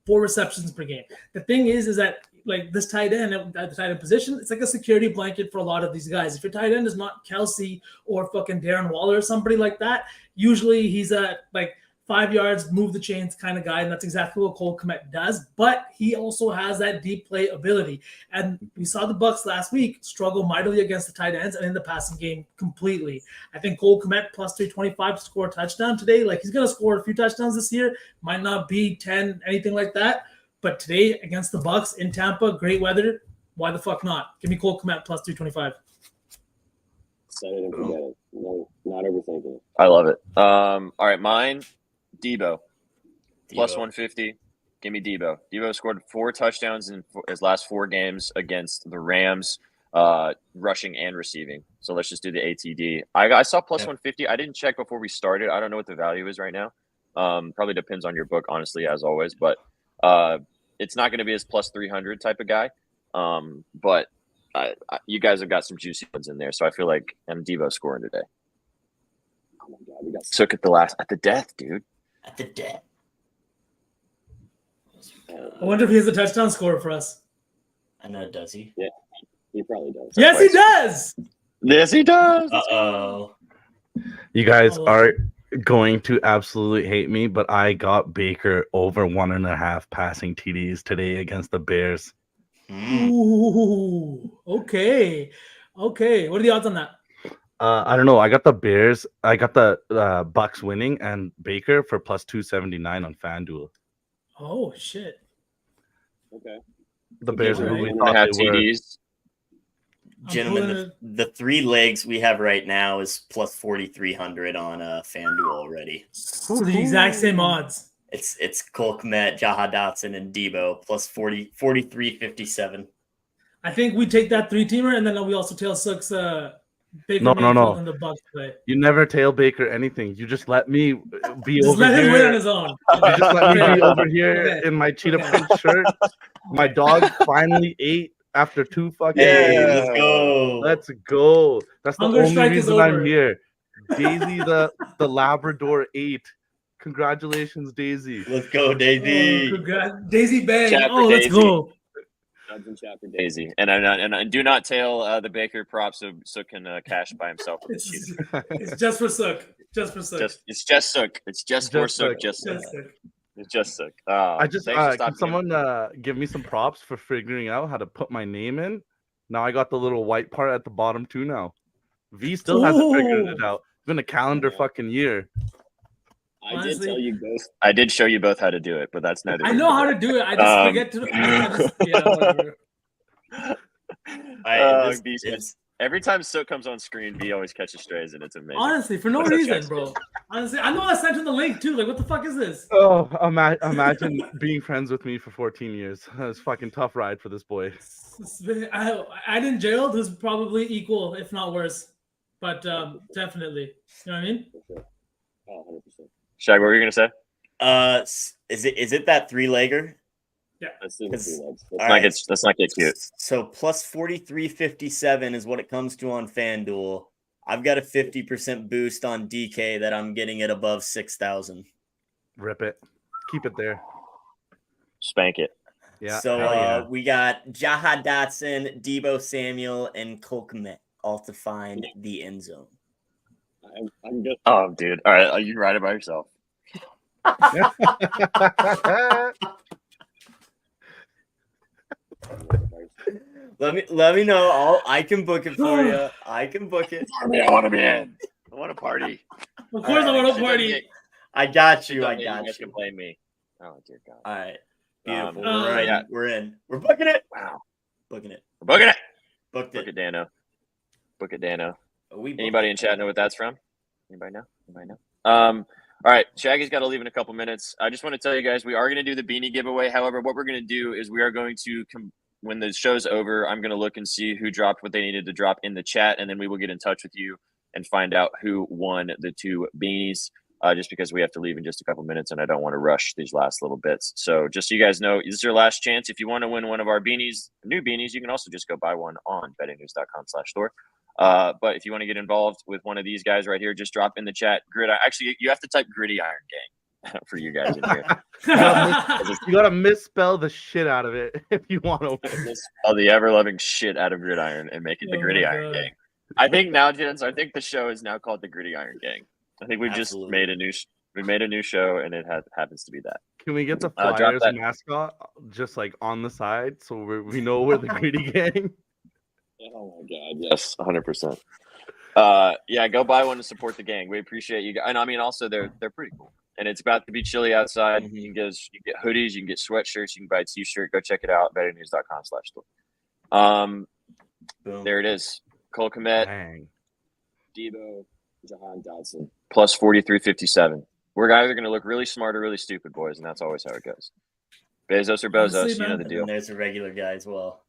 4 receptions per game. The thing is that like this tight end at the tight end position, it's like a security blanket for a lot of these guys. If your tight end is not Kelsey or fucking Darren Waller or somebody like that, usually he's a like 5 yards, move the chains kind of guy, and that's exactly what Cole Kmet does. But he also has that deep play ability, and we saw the Bucs last week struggle mightily against the tight ends and in the passing game completely. I think Cole Kmet plus 325 to score a touchdown today. Like he's gonna score a few touchdowns this year, might not be 10, anything like that. But today against the Bucs in Tampa, great weather. Why the fuck not? Give me Cole Kmet plus 325. Set it and forget it. No, not overthinking it. I love it. All right, mine, Debo. Plus 150. Give me Debo. Debo scored 4 touchdowns in his last 4 games against the Rams, rushing and receiving. So let's just do the ATD. I saw plus 150. I didn't check before we started. I don't know what the value is right now. Probably depends on your book, honestly, as always. But it's not going to be as plus 300 type of guy. But you guys have got some juicy ones in there. So I feel like Debo scoring today. Oh my God, we got Sukh at the death, dude. At the death. I wonder if he has a touchdown scorer for us. I know, does he? Yeah, he probably does. Yes, he does. Yes, he does. Uh-oh. You guys are going to absolutely hate me, but I got Baker over 1.5 passing TDs today against the Bears. Ooh, okay. What are the odds on that? I don't know. I got the Bears. I got the Bucks winning and Baker for plus 279 on FanDuel. Oh shit. Okay. The Bears Okay. really One thought and a half they were. TDs. Gentlemen, the 3 legs we have right now is plus 4,300 on FanDuel already. So the exact same odds. It's Cole Kmet, Jaha Dotson, and Debo plus 43.57. I think we take that 3-teamer and then we also tail Sukh's Baker No. Mayfield and the Bucks play. You never tail Baker anything. You just let me be Just over let him win on here. his own. You just let me be over here Okay. in my cheetah print shirt. My dog finally ate after 2 fucking Hey, days. let's go. Let's go. That's the Hunger only strike is reason I'm over. here. Daisy the Labrador ate. Congratulations, Daisy. Let's go, Daisy. Oh, congrats. Daisy Bang. Chapter Let's Daisy. go. Judge and chapter Daisy. And do not tail the Baker prop so Sukh can cash by himself with the It's, cheetah. it's just for Sukh. Just for Sukh. It's just Sukh. It's just for Just Sukh. Sukh. Just Sukh. Just Sukh. It's just Sukh. I just thanks for can stopping in. someone give me some props for figuring out how to put my name in? Now I got the little white part at the bottom too now. V still hasn't figured it out. It's been a calendar fucking year. I did Honestly, tell you both. I did show you both how to do it, but that's neither. I know how to do it. I just forget to. Whatever. Every time Sukh comes on screen, V always catches strays, and it's amazing. Honestly, for no What's up, reason, Jackson? bro. Honestly, I know I sent him the link too. Like, what the fuck is this? Oh, imagine being friends with me for 14 years. It's a fucking tough ride for this boy. I didn't jail. Who's probably equal, if not worse. But definitely, you know what I mean? Oh, 100%. Shag, what were you gonna say? Is it that 3-legger? Let's do the 3 legs. Let's not get cute. So plus 43.57 is what it comes to on FanDuel. I've got a 50% boost on DK that I'm getting it above 6,000. Rip it. Keep it there. Spank it. Yeah. So hell yeah. we got Jaha Dotson, Debo Samuel, and Cole Kmet all to find the end zone. I'm good. Oh, dude. All right, you can ride it by yourself. Let me know. I can book it for you. I can book it. I want to be in. I want to party. Of course, I want to Shit party. doesn't I got you. get- I you got guys you. can blame me. Oh dear God. All right. Beautiful. Right. Yeah. We're in. We're booking it. Wow. Booking it. We're booking it. Booked Book it. it, Dano. Book it, Dano. We booked Anybody it. in chat know what that's from? Anybody know? All right, Shaggy's got to leave in a couple minutes. I just want to tell you guys, we are going to do the beanie giveaway. However, what we're going to do is we are going to when the show's over, I'm going to look and see who dropped what they needed to drop in the chat, and then we will get in touch with you and find out who won the 2 beanies. Just because we have to leave in just a couple minutes, and I don't want to rush these last little bits. So just so you guys know, this is your last chance. If you want to win one of our beanies, new beanies, you can also just go buy one on bettingnews.com/store. But if you want to get involved with one of these guys right here, just drop in the chat. Actually, you have to type Gridiron Gang for you guys in here. You gotta misspell the shit out of it if you want to win. Misspell the ever-loving shit out of Gridiron and make it the Oh my Gridiron God. Gang. I think now, gents, the show is now called the Gridiron Gang. I think we've just Absolutely. made a new show, and it happens to be that. Can we get the Drop Flyers that. mascot just like on the side so we know we're the Greedy Gang? Oh my God! Yes, 100%. Yeah, go buy one to support the gang. We appreciate you guys, and I mean, also they're pretty cool. And it's about to be chilly outside. Mhm. You can get hoodies, you can get sweatshirts, you can buy a T-shirt. Go check it out. bettingnews.com/store. Boom. There it is. Cole Kmet, Dang. Debo, Jahan Dodson. plus 43.57. We're either going to look really smart or really stupid, boys, and that's always how it goes. Bezos or Bozos, Honestly, you know man. the And deal. then there's a regular guy as well.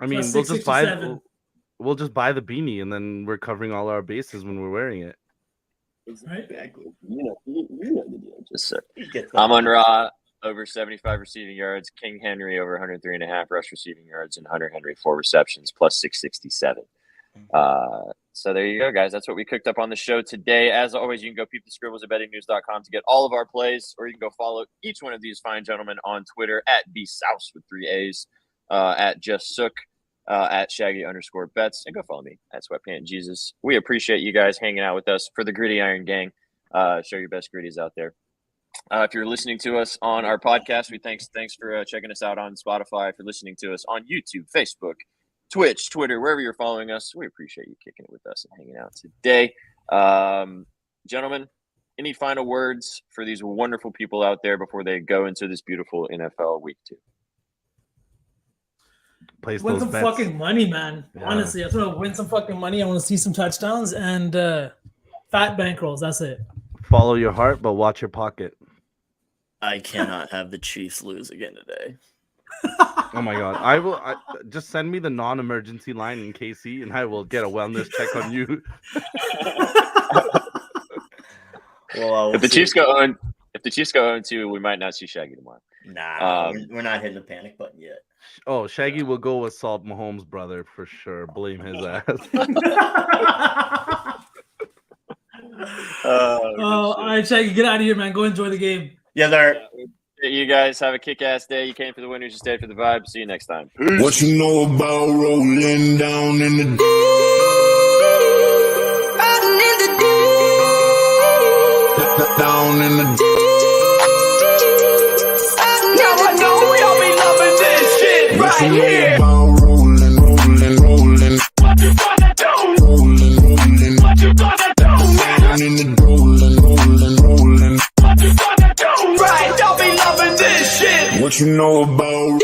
I mean, Plus we'll just buy 667. we'll just buy the beanie and then we're covering all our bases when we're wearing it. Right. Exactly. You know the deal. Just sick. He gets that. Amon Ra over 75 receiving yards. King Henry over 103.5 rush receiving yards, and Hunter Henry 4 receptions plus 667. So there you go, guys. That's what we cooked up on the show today. As always, you can go peep the scribbles at bettingnews.com to get all of our plays, or you can go follow each one of these fine gentlemen on Twitter at bsouse with 3 A's, at just Sukh, at Shaggy_bets, and go follow me at Sweatpant Jesus. We appreciate you guys hanging out with us for the Gridiron Gang. Show your best gritties out there. If you're listening to us on our podcast, we thanks for checking us out on Spotify. If you're listening to us on YouTube, Facebook, Twitch, Twitter, wherever you're following us, we appreciate you kicking it with us and hanging out today. Gentlemen, any final words for these wonderful people out there before they go into this beautiful NFL week 2? Place Win those some bets. fucking money, man. Yeah. Honestly, I just want to win some fucking money. I want to see some touchdowns and fat bankrolls. That's it. Follow your heart, but watch your pocket. I cannot have the Chiefs lose again today. Oh my God! I just send me the non-emergency line in KC, and I will get a wellness check on you. Well, If the Chiefs go on 0-2, we might not see Shaggy tomorrow. Nah, we're not hitting the panic button yet. Oh, Shaggy will go with Salt Mahomes' brother for sure. Blame his ass. Oh, all right, Shaggy, get out of here, man. Go enjoy the game. Yeah, there. You guys have a kick-ass day. You came for the winners. You stayed for the vibe. See you next time. Peace. What you know about rolling down in the down in the Now I know we all be loving this shit What right you know here. about rolling. What you gonna do? Rolling. What you gonna do? Down in the rolling. What you gonna do? Right, y'all be loving this shit. What you know about